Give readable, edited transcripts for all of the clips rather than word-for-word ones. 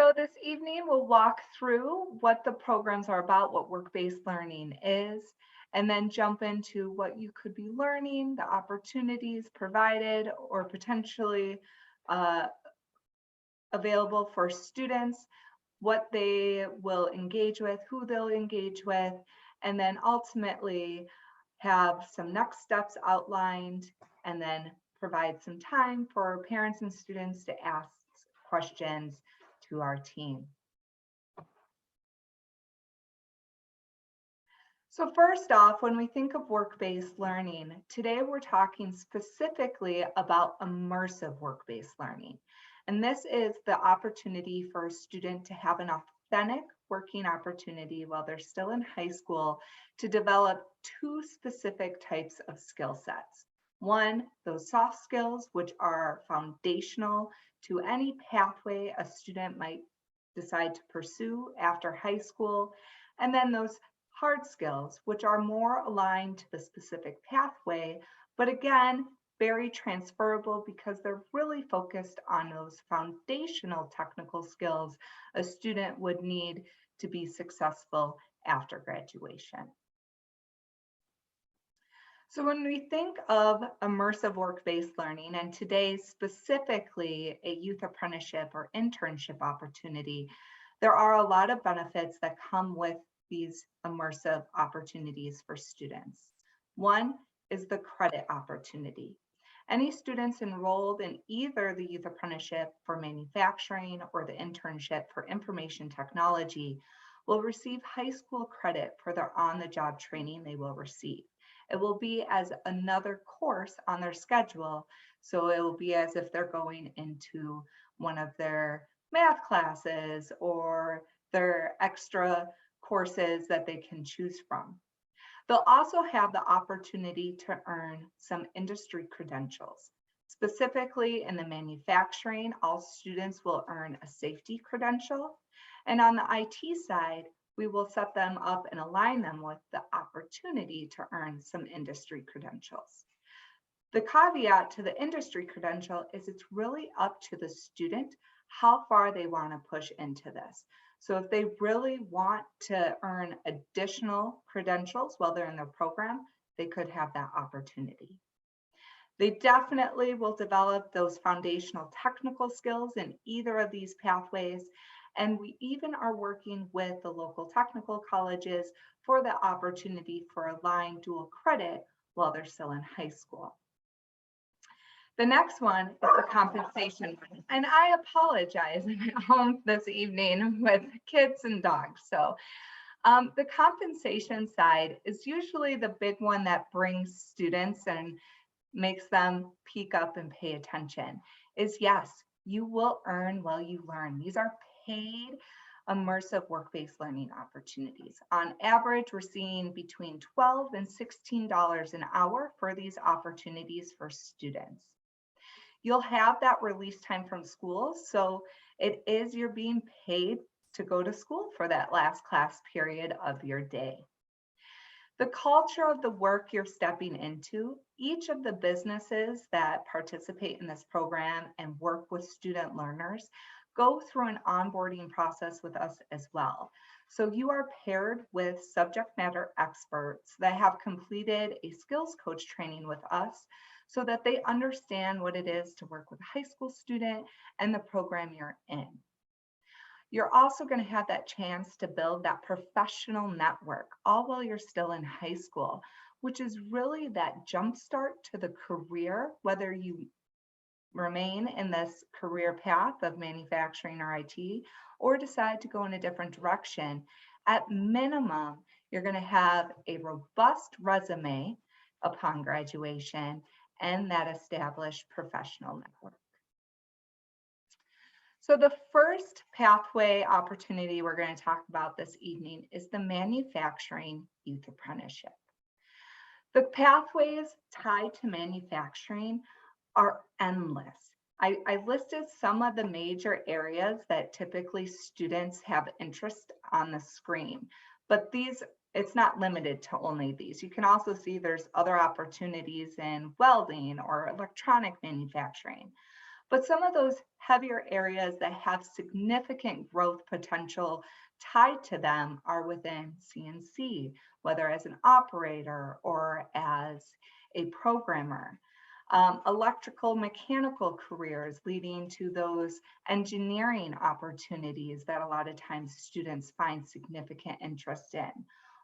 So this evening we'll walk through what the programs are about, what work-based learning is, and then jump into what you could be learning, the opportunities provided or potentially uh, available for students, what they will engage with, who they'll engage with, and then ultimately have some next steps outlined and then provide some time for parents and students to ask questions to our team. So first off, when we think of work-based learning, today we're talking specifically about immersive work-based learning. And this is the opportunity for a student to have an authentic working opportunity while they're still in high school to develop two specific types of skill sets. One, those soft skills, which are foundational to any pathway a student might decide to pursue after high school. And then those hard skills, which are more aligned to the specific pathway, but again, very transferable because they're really focused on those foundational technical skills a student would need to be successful after graduation. So when we think of immersive work-based learning, and today specifically a youth apprenticeship or internship opportunity, there are a lot of benefits that come with these immersive opportunities for students. One is the credit opportunity. Any students enrolled in either the youth apprenticeship for manufacturing or the internship for information technology will receive high school credit for their on-the-job training they will receive. It will be as another course on their schedule, so it will be as if they're going into one of their math classes or their extra courses that they can choose from. They'll also have the opportunity to earn some industry credentials. Specifically in the manufacturing, all students will earn a safety credential. And on the IT side, we will set them up and align them with the opportunity to earn some industry credentials. The caveat to the industry credential is it's really up to the student how far they want to push into this. So if they really want to earn additional credentials while they're in their program, they could have that opportunity. They definitely will develop those foundational technical skills in either of these pathways. And we even are working with the local technical colleges for the opportunity for aligned dual credit while they're still in high school. The next one is the compensation. And I apologize, I'm at home this evening with kids and dogs. So the compensation side is usually the big one that brings students and makes them peak up and pay attention. Is yes, you will earn while you learn. These are paid immersive work-based learning opportunities. On average, we're seeing between $12 and $16 an hour for these opportunities for students. You'll have that release time from school, so you're being paid to go to school for that last class period of your day. The culture of the work you're stepping into, each of the businesses that participate in this program and work with student learners go through an onboarding process with us as well. So you are paired with subject matter experts that have completed a skills coach training with us so that they understand what it is to work with a high school student and the program you're in. You're also going to have that chance to build that professional network, all while you're still in high school, which is really that jumpstart to the career, whether you remain in this career path of manufacturing or IT, or decide to go in a different direction. At minimum, you're going to have a robust resume upon graduation and that established professional network. So the first pathway opportunity we're going to talk about this evening is the manufacturing youth apprenticeship. The pathways tied to manufacturing are endless. I listed some of the major areas that typically students have interest on the screen, but it's not limited to only these. You can also see there's other opportunities in welding or electronic manufacturing. But some of those heavier areas that have significant growth potential tied to them are within CNC, whether as an operator or as a programmer. Electrical mechanical careers leading to those engineering opportunities that a lot of times students find significant interest in,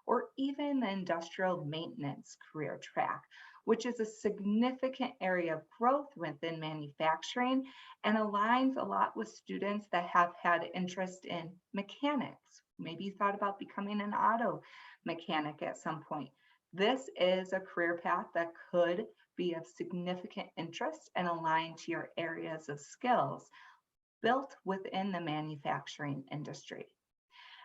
or even the industrial maintenance career track, which is a significant area of growth within manufacturing and aligns a lot with students that have had interest in mechanics. Maybe you thought about becoming an auto mechanic at some point. This is a career path that could be of significant interest and align to your areas of skills built within the manufacturing industry.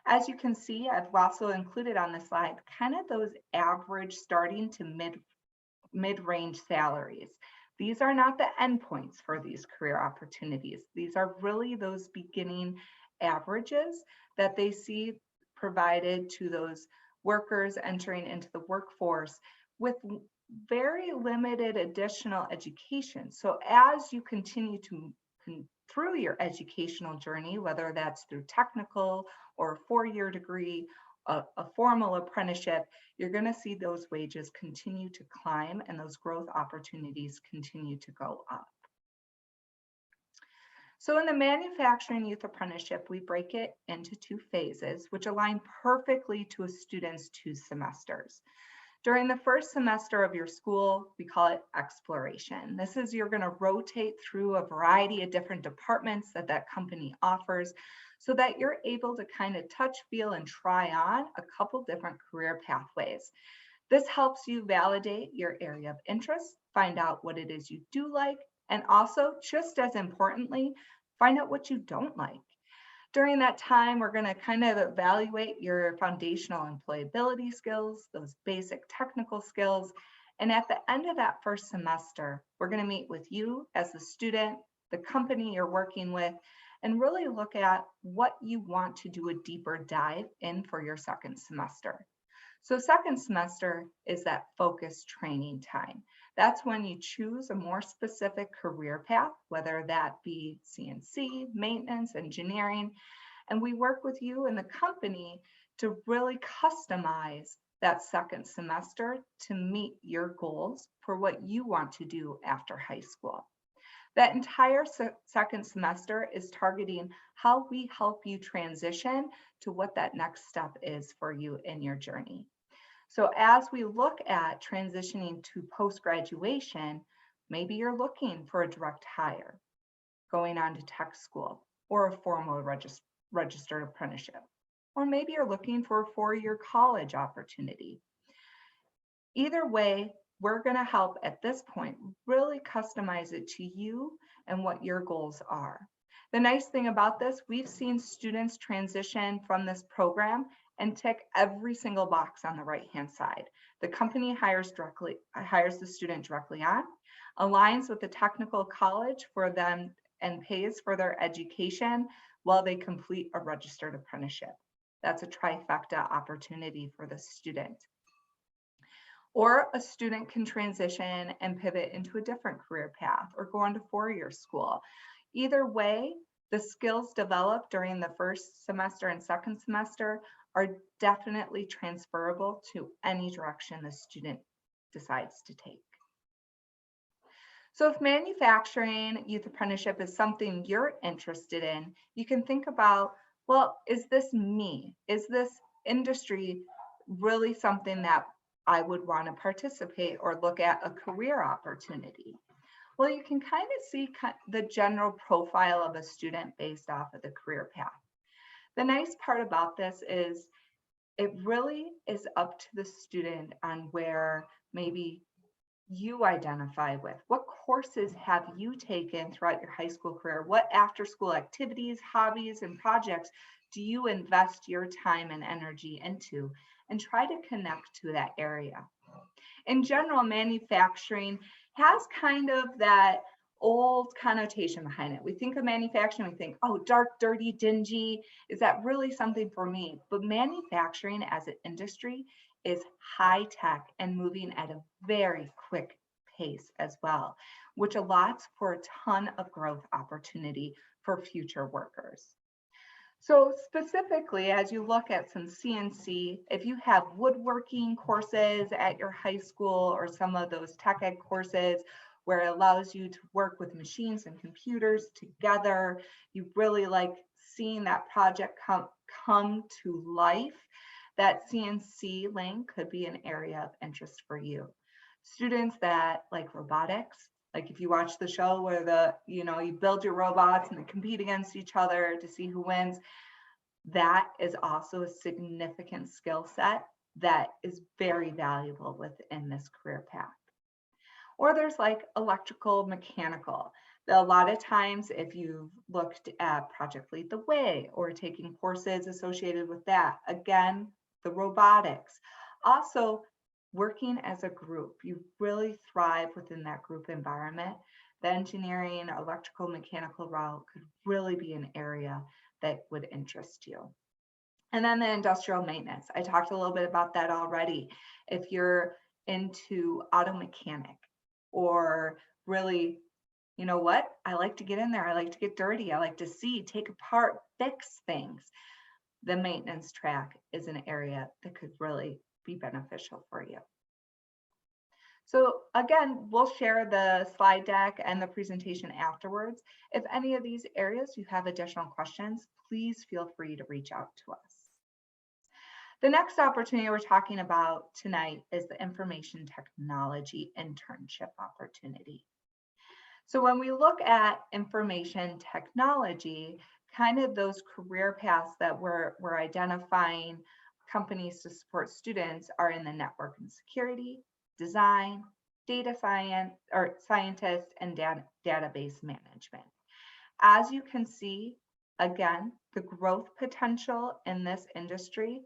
As you can see, I've also included on the slide kind of those average starting to mid-range salaries. These are not the endpoints for these career opportunities. These are really those beginning averages that they see provided to those workers entering into the workforce with very limited additional education. So as you continue to through your educational journey, whether that's through technical or a four-year degree, a formal apprenticeship, you're going to see those wages continue to climb and those growth opportunities continue to go up. So in the manufacturing youth apprenticeship, we break it into two phases, which align perfectly to a student's 2 semesters. During the first semester of your school, we call it exploration. This is you're going to rotate through a variety of different departments that company offers so that you're able to kind of touch, feel, and try on a couple different career pathways. This helps you validate your area of interest, find out what it is you do like, and also, just as importantly, find out what you don't like. During that time, we're going to kind of evaluate your foundational employability skills, those basic technical skills. And at the end of that first semester, we're going to meet with you as the student, the company you're working with, and really look at what you want to do a deeper dive in for your second semester. So second semester is that focused training time. That's when you choose a more specific career path, whether that be CNC, maintenance, engineering, and we work with you and the company to really customize that second semester to meet your goals for what you want to do after high school. That entire second semester is targeting how we help you transition to what that next step is for you in your journey. So as we look at transitioning to post-graduation, maybe you're looking for a direct hire, going on to tech school, or a formal registered apprenticeship. Or maybe you're looking for a 4-year college opportunity. Either way, we're going to help at this point really customize it to you and what your goals are. The nice thing about this, we've seen students transition from this program and tick every single box on the right-hand side. The company hires the student directly on, aligns with the technical college for them and pays for their education while they complete a registered apprenticeship. That's a trifecta opportunity for the student. Or a student can transition and pivot into a different career path or go on to 4-year school. Either way, the skills developed during the first semester and second semester are definitely transferable to any direction the student decides to take. So if manufacturing youth apprenticeship is something you're interested in, you can think about, well, is this me? Is this industry really something that I would want to participate or look at a career opportunity? Well, you can kind of see the general profile of a student based off of the career path. The nice part about this is it really is up to the student on where maybe you identify with. What courses have you taken throughout your high school career? What after-school activities, hobbies, and projects do you invest your time and energy into? And try to connect to that area. In general, manufacturing has kind of that old connotation behind it. We think of manufacturing, we think, oh, dark, dirty, dingy. Is that really something for me? But manufacturing as an industry is high tech and moving at a very quick pace as well. which allots for a ton of growth opportunity for future workers. So specifically, as you look at some CNC, if you have woodworking courses at your high school or some of those tech ed courses where it allows you to work with machines and computers together, you really like seeing that project come to life, that CNC link could be an area of interest for you. Students that like robotics, like if you watch the show where you build your robots and they compete against each other to see who wins, that is also a significant skill set that is very valuable within this career path. Or there's like electrical, mechanical. A lot of times, if you've looked at Project Lead the Way or taking courses associated with that, again, the robotics. Also, working as a group, you really thrive within that group environment. The engineering, electrical, mechanical route could really be an area that would interest you. And then the industrial maintenance. I talked a little bit about that already. If you're into auto mechanic or really, you know what, I like to get in there. I like to get dirty. I like to see, take apart, fix things. The maintenance track is an area that could really be beneficial for you. So again, we'll share the slide deck and the presentation afterwards. If any of these areas you have additional questions, please feel free to reach out to us. The next opportunity we're talking about tonight is the information technology internship opportunity. So when we look at information technology, kind of those career paths that we're identifying companies to support students are in the network and security, design, data science, or scientist, and database management. As you can see, again, the growth potential in this industry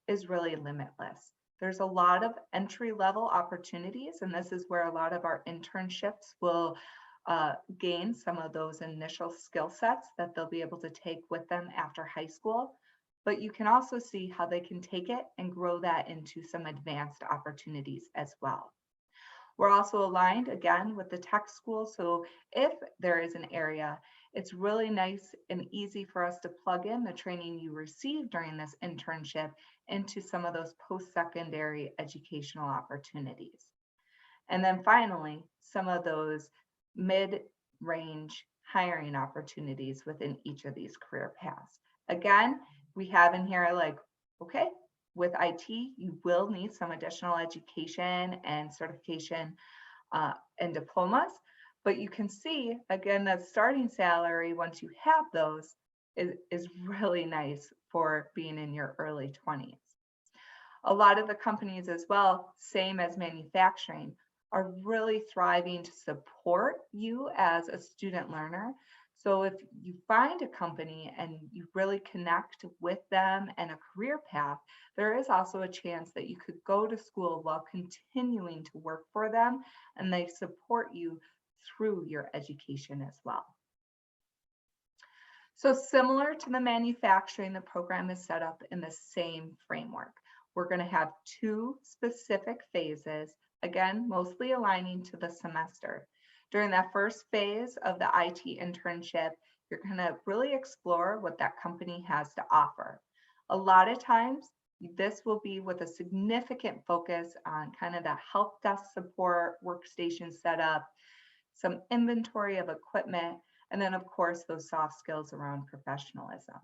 is really limitless. There's a lot of entry-level opportunities, and this is where a lot of our internships will gain some of those initial skill sets that they'll be able to take with them after high school. But you can also see how they can take it and grow that into some advanced opportunities as well. We're also aligned again with the tech school. So if there is an area, it's really nice and easy for us to plug in the training you received during this internship into some of those post-secondary educational opportunities. And then finally, some of those mid-range hiring opportunities within each of these career paths. Again, we have in here like, okay, with IT, you will need some additional education and certification and diplomas, but you can see, again, that starting salary, once you have those, is really nice for being in your early 20s. A lot of the companies as well, same as manufacturing, are really thriving to support you as a student learner. So if you find a company and you really connect with them and a career path, there is also a chance that you could go to school while continuing to work for them, and they support you through your education as well. So similar to the manufacturing, the program is set up in the same framework. We're going to have two specific phases, again, mostly aligning to the semester. During that first phase of the IT internship, you're going to really explore what that company has to offer. A lot of times, this will be with a significant focus on kind of the help desk support, workstation setup, some inventory of equipment, and then of course, those soft skills around professionalism.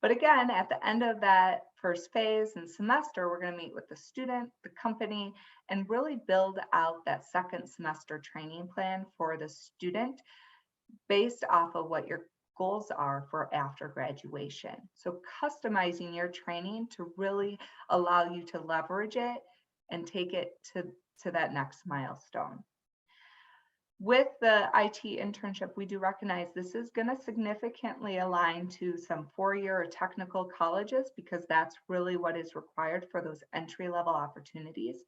But again, at the end of that first phase and semester, we're going to meet with the student, the company, and really build out that second semester training plan for the student based off of what your goals are for after graduation. So customizing your training to really allow you to leverage it and take it to that next milestone. With the IT internship, we do recognize this is going to significantly align to some four-year or technical colleges because that's really what is required for those entry-level opportunities.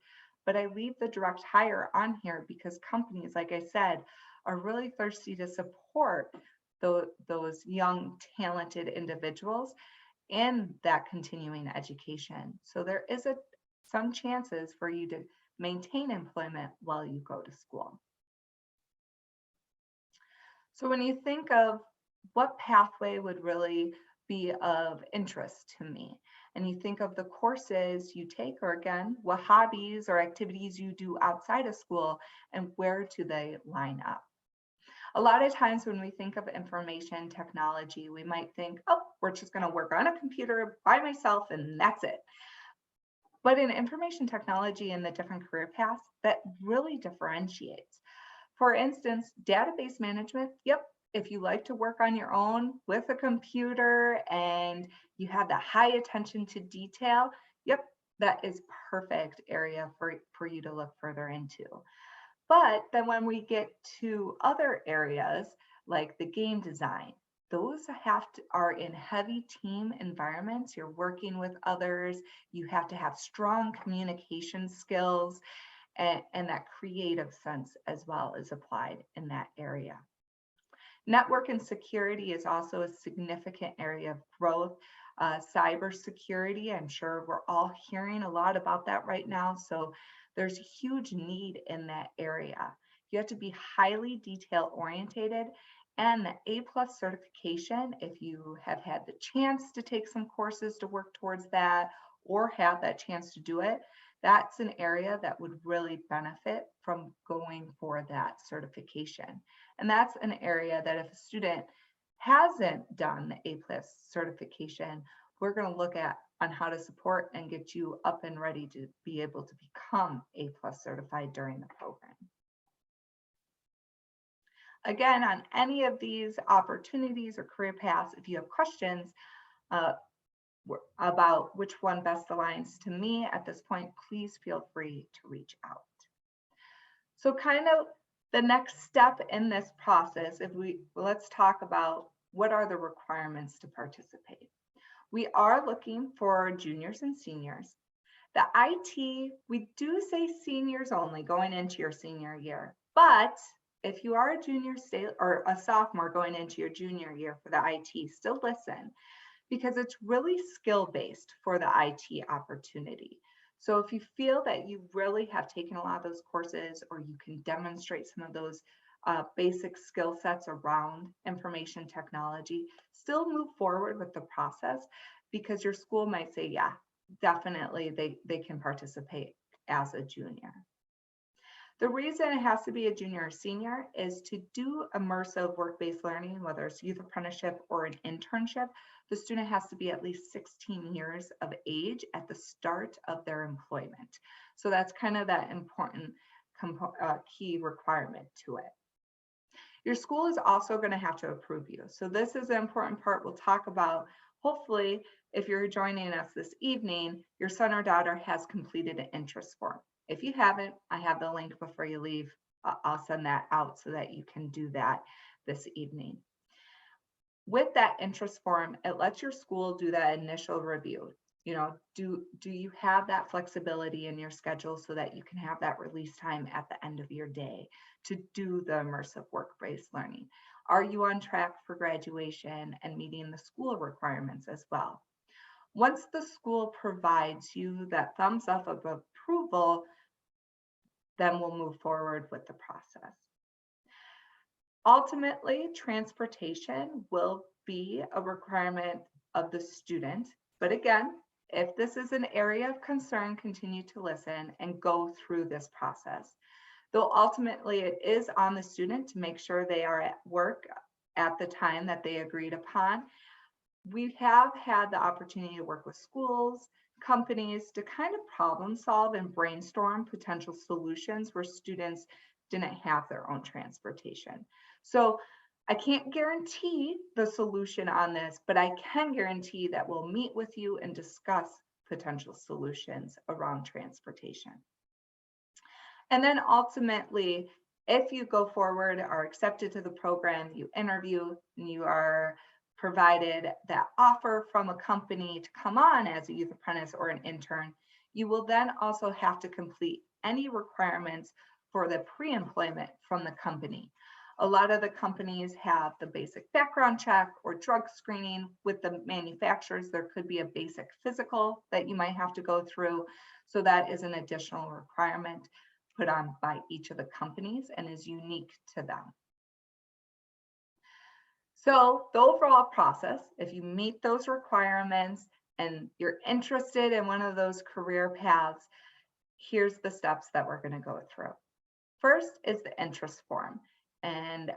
But I leave the direct hire on here because companies, like I said, are really thirsty to support those young, talented individuals in that continuing education. So there is some chances for you to maintain employment while you go to school. So when you think of what pathway would really be of interest to me, and you think of the courses you take, or again, what hobbies or activities you do outside of school, and where do they line up? A lot of times when we think of information technology, we might think, oh, we're just going to work on a computer by myself and that's it. But in information technology and the different career paths, that really differentiates. For instance, database management, yep, if you like to work on your own with a computer and you have that high attention to detail, yep, that is perfect area for you to look further into. But then when we get to other areas like the game design, those are in heavy team environments. You're working with others. You have to have strong communication skills, and that creative sense as well is applied in that area. Network and security is also a significant area of growth. Cybersecurity, I'm sure we're all hearing a lot about that right now. So there's a huge need in that area. You have to be highly detail orientated, and the A+ certification, if you have had the chance to take some courses to work towards that or have that chance to do it, that's an area that would really benefit from going for that certification. And that's an area that if a student hasn't done the A+ certification, we're going to look at on how to support and get you up and ready to be able to become A+ certified during the program. Again, on any of these opportunities or career paths, if you have questions about which one best aligns to me at this point, please feel free to reach out. So kind of the next step in this process, let's talk about what are the requirements to participate. We are looking for juniors and seniors. The IT, we do say seniors only going into your senior year, but if you are a junior or a sophomore going into your junior year for the IT, still listen, because it's really skill-based for the IT opportunity. So if you feel that you really have taken a lot of those courses, or you can demonstrate some of those basic skill sets around information technology, still move forward with the process, because your school might say, yeah, definitely they can participate as a junior. The reason it has to be a junior or senior is to do immersive work-based learning, whether it's youth apprenticeship or an internship. The student has to be at least 16 years of age at the start of their employment. So that's kind of that important key requirement to it. Your school is also going to have to approve you. So this is an important part we'll talk about. Hopefully, if you're joining us this evening, your son or daughter has completed an interest form. If you haven't, I have the link before you leave. I'll send that out so that you can do that this evening. With that interest form, it lets your school do that initial review. You know, do you have that flexibility in your schedule so that you can have that release time at the end of your day to do the immersive work-based learning? Are you on track for graduation and meeting the school requirements as well? Once the school provides you that thumbs up of approval, then we'll move forward with the process. Ultimately, transportation will be a requirement of the student. But again, if this is an area of concern, continue to listen and go through this process. Though ultimately it is on the student to make sure they are at work at the time that they agreed upon. We have had the opportunity to work with schools, companies to kind of problem solve and brainstorm potential solutions where students didn't have their own transportation. So I can't guarantee the solution on this, but I can guarantee that we'll meet with you and discuss potential solutions around transportation. And then ultimately, if you go forward, are accepted to the program, you interview, and you are provided that offer from a company to come on as a youth apprentice or an intern, you will then also have to complete any requirements for the pre-employment from the company. A lot of the companies have the basic background check or drug screening. With the manufacturers, there could be a basic physical that you might have to go through. So that is an additional requirement put on by each of the companies and is unique to them. So the overall process, if you meet those requirements and you're interested in one of those career paths, here's the steps that we're going to go through. First is the interest form. And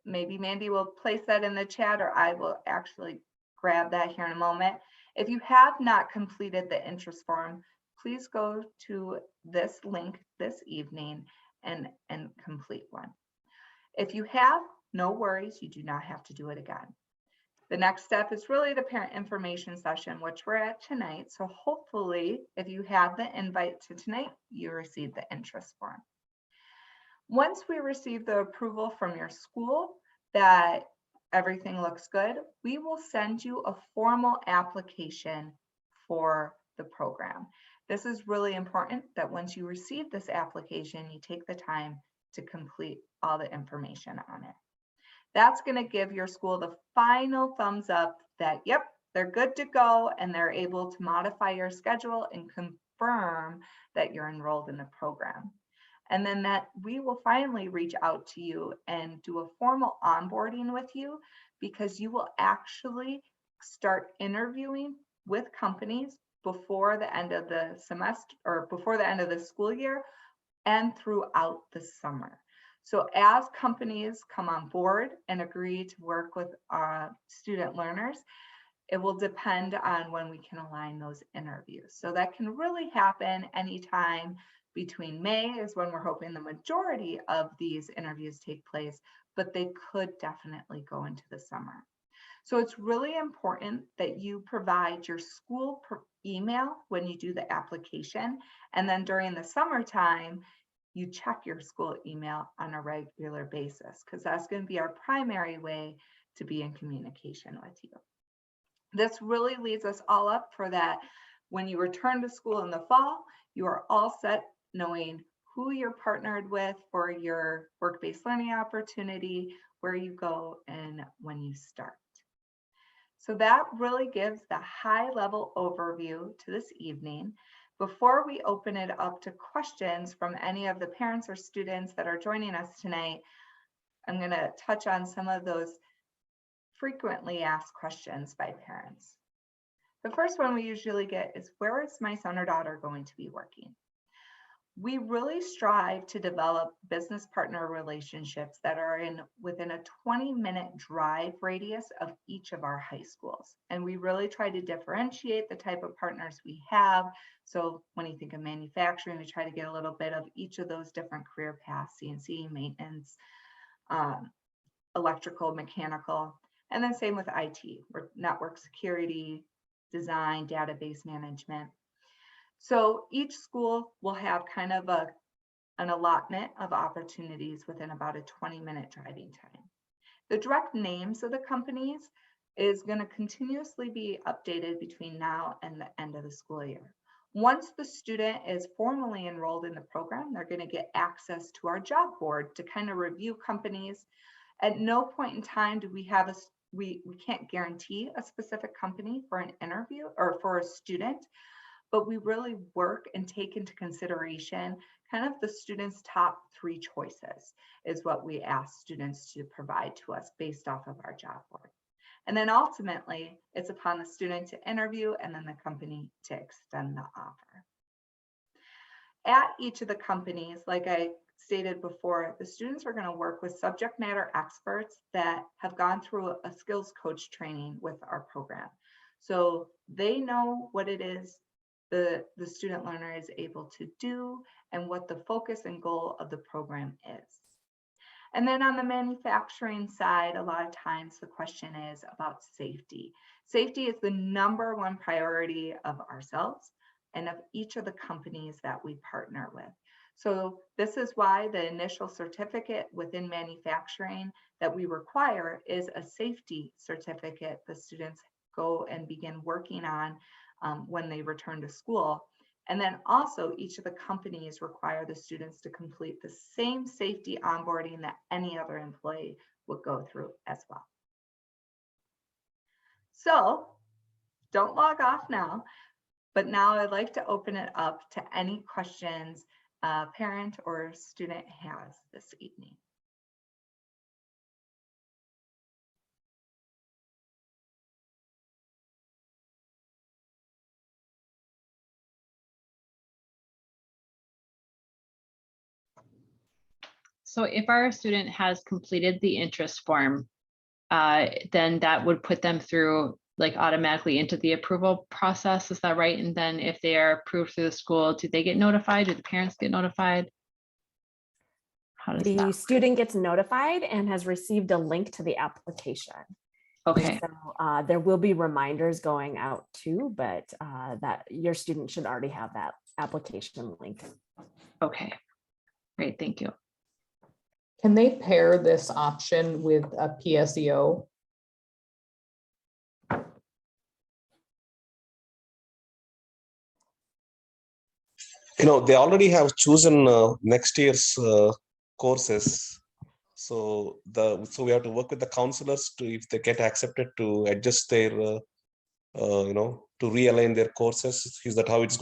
maybe Mandy will place that in the chat, or I will actually grab that here in a moment. If you have not completed the interest form, please go to this link this evening and complete one. If you have, no worries, you do not have to do it again. The next step is really the parent information session, which we're at tonight. So hopefully, if you have the invite to tonight, you received the interest form. Once we receive the approval from your school that everything looks good, we will send you a formal application for the program. This is really important that once you receive this application, you take the time to complete all the information on it. That's going to give your school the final thumbs up that, yep, they're good to go and they're able to modify your schedule and confirm that you're enrolled in the program. And then that we will finally reach out to you and do a formal onboarding with you, because you will actually start interviewing with companies before the end of the semester or before the end of the school year and throughout the summer. So as companies come on board and agree to work with student learners, it will depend on when we can align those interviews. So that can really happen anytime between May is when we're hoping the majority of these interviews take place, but they could definitely go into the summer. So it's really important that you provide your school email when you do the application. And then during the summertime, you check your school email on a regular basis, because that's going to be our primary way to be in communication with you. This really leads us all up for that. When you return to school in the fall, you are all set knowing who you're partnered with for your work-based learning opportunity, where you go, and when you start. So that really gives the high-level overview to this evening. Before we open it up to questions from any of the parents or students that are joining us tonight, I'm going to touch on some of those frequently asked questions by parents. The first one we usually get is, where is my son or daughter going to be working? We really strive to develop business partner relationships that are within a 20-minute drive radius of each of our high schools. And we really try to differentiate the type of partners we have. So when you think of manufacturing, we try to get a little bit of each of those different career paths: CNC, maintenance, electrical, mechanical, and then same with IT, network security, design, database management. So each school will have kind of an allotment of opportunities within about a 20-minute driving time. The direct names of the companies is going to continuously be updated between now and the end of the school year. Once the student is formally enrolled in the program, they're going to get access to our job board to kind of review companies. At no point in time do we have we can't guarantee a specific company for an interview or for a student, but we really work and take into consideration kind of the student's top 3 choices is what we ask students to provide to us based off of our job board. And then ultimately, it's upon the student to interview and then the company to extend the offer. At each of the companies, like I stated before, the students are going to work with subject matter experts that have gone through a skills coach training with our program. So they know what it is the student learner is able to do and what the focus and goal of the program is. And then on the manufacturing side, a lot of times the question is about safety. Safety is the #1 priority of ourselves and of each of the companies that we partner with. So this is why the initial certificate within manufacturing that we require is a safety certificate the students go and begin working on when they return to school. And then also each of the companies require the students to complete the same safety onboarding that any other employee would go through as well. So don't log off now, but now I'd like to open it up to any questions a parent or student has this evening. So if our student has completed the interest form, then that would put them through like automatically into the approval process. Is that right? And then if they are approved through the school, do they get notified? Do the parents get notified? How does The that? student gets notified and has received a link to the application. Okay. So there will be reminders going out too, but that your student should already have that application link. Okay. Great. Thank you. Can they pair this option with a PSEO? They already have chosen next year's courses. So we have to work with the counselors to, if they get accepted, to adjust their, to realign their courses. Is that how it's going?